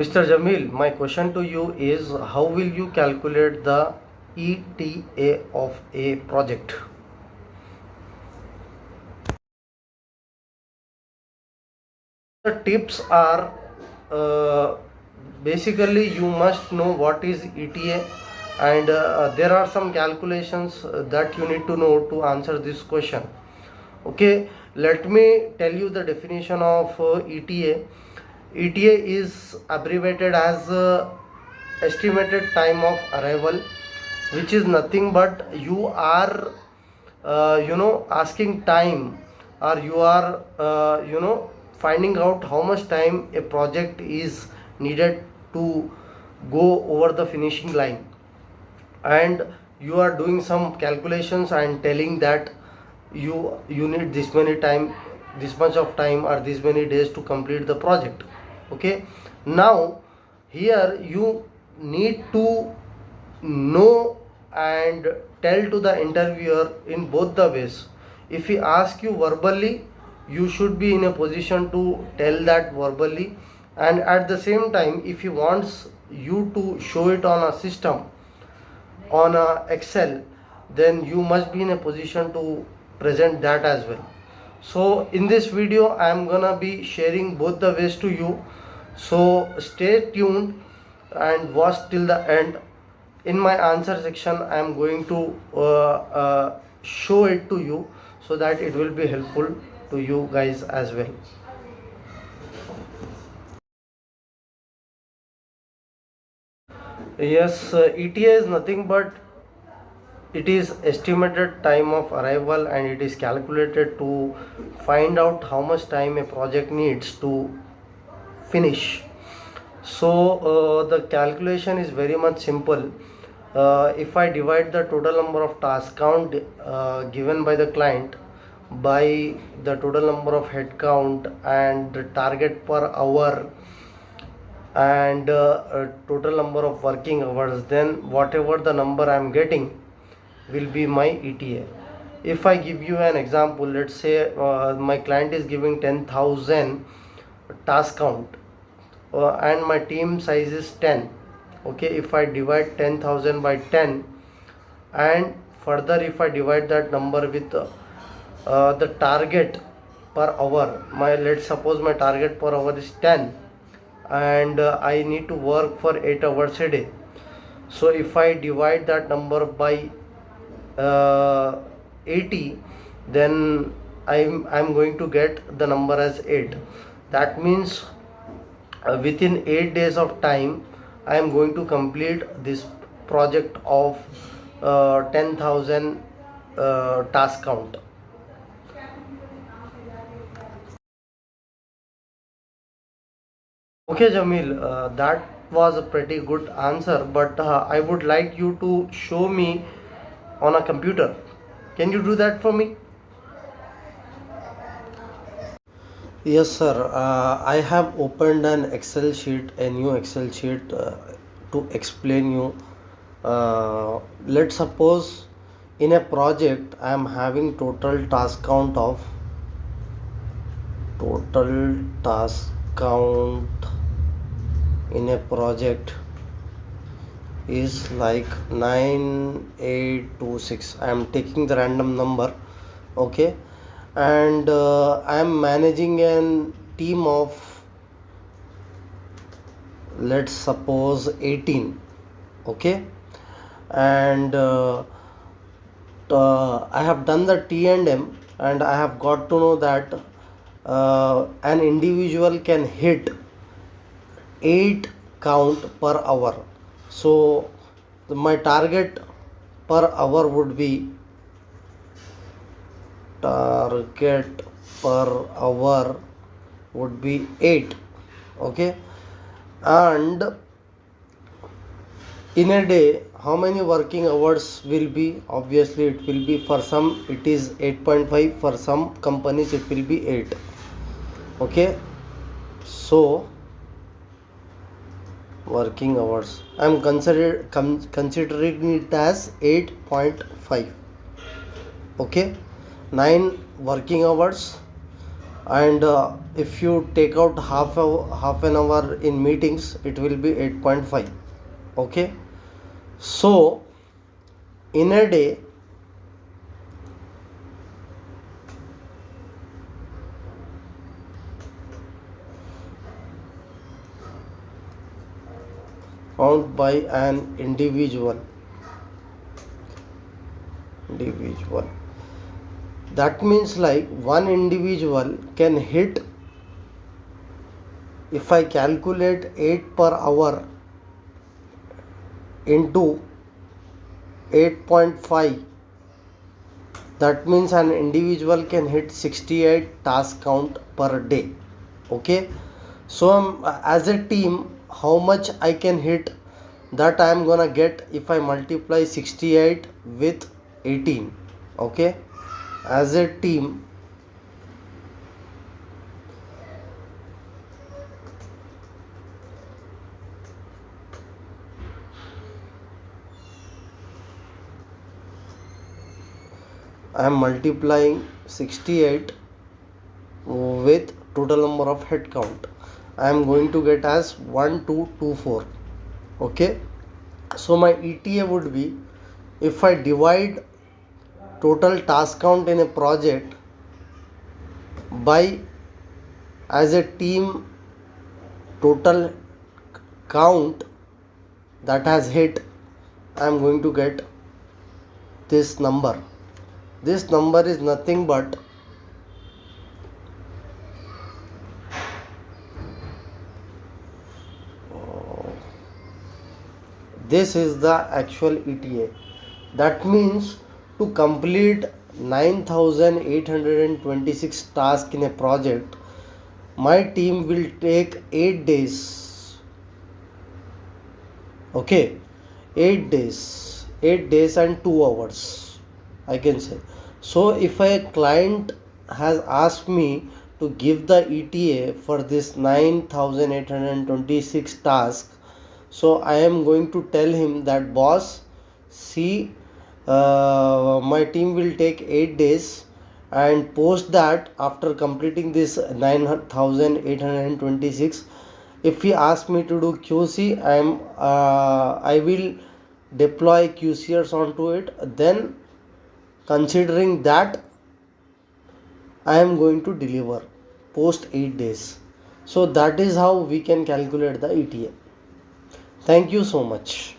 Mr. Jameel, my question to you is how will you calculate the ETA of a project? The tips are uh, basically you must know what is ETA, and there are some calculations that you need to know to answer this question. Okay, let me tell you the definition of ETA. ETA is abbreviated as estimated time of arrival, which is nothing but you are asking time, or you are finding out how much time a project is needed to go over the finishing line, and you are doing some calculations and telling that you need this many time, this much of time, or this many days to complete the project. Okay, now here you need to know and tell to the interviewer in both the ways. If he asks you verbally, you should be in a position to tell that verbally, and at the same time if he wants you to show it on a system, on a excel, then you must be in a position to present that as well. So in this video I am gonna be sharing both the ways to you, so stay tuned and watch till the end. In my answer section I am going to show it to you, so that it will be helpful to you guys as well. Yes, ETA is nothing but it is estimated time of arrival, and it is calculated to find out how much time a project needs to finish. So the calculation is very much simple. If I divide the total number of task count given by the client by the total number of head count and the target per hour and total number of working hours, then whatever the number I am getting will be my ETA. If I give you an example, let's say my client is giving 10,000 task count and my team size is 10. Okay, if I divide 10,000 by 10, and further if I divide that number with the target per hour, my let's suppose my target per hour is 10, and I need to work for 8 hours a day. So if I divide that number by 80, then I'm going to get the number as 8. That means within 8 days of time I am going to complete this project of 10,000 task count. Okay, Jamil, that was a pretty good answer, but I would like you to show me on a computer. Can you do that for me? Yes, sir. I have opened an Excel sheet, a new Excel sheet to explain you. Let's suppose in a project I am having total task count in a project is like 9826. I am taking the random number. Okay, and I am managing a team of, let's suppose, 18. Okay, and I have done the T and M, and I have got to know that an individual can hit 8 count per hour. So my target per hour would be, target per hour would be 8. Okay, and in a day how many working hours will be? Obviously it will be, for some it is 8.5, for some companies it will be 8. Okay, so working hours I am considering it as 8.5. Okay, 9 working hours and if you take out half an hour in meetings, it will be 8.5. Okay, so in a day, count by an individual, that means like one individual can hit, if I calculate 8 per hour into 8.5, that means an individual can hit 68 task count per day. Okay, so as a team, how much I can hit, that I am gonna get if I multiply 68 with 18. Okay, as a team, I am multiplying 68 with total number of head count. I am going to get as 1224. Okay, so my ETA would be, if I divide total task count in a project by, as a team, total count that has hit, I am going to get this number. This number is nothing but this is the actual ETA. That means to complete 9826 tasks in a project, my team will take 8 days. Okay, 8 days, 8 days and 2 hours, I can say. So if a client has asked me to give the ETA for this 9826 tasks, so I am going to tell him that, boss, see, my team will take 8 days, and post that, after completing this 9826, if he asks me to do QC, I will deploy QCers onto it. Then considering that, I am going to deliver post 8 days. So that is how we can calculate the ETA. Thank you so much.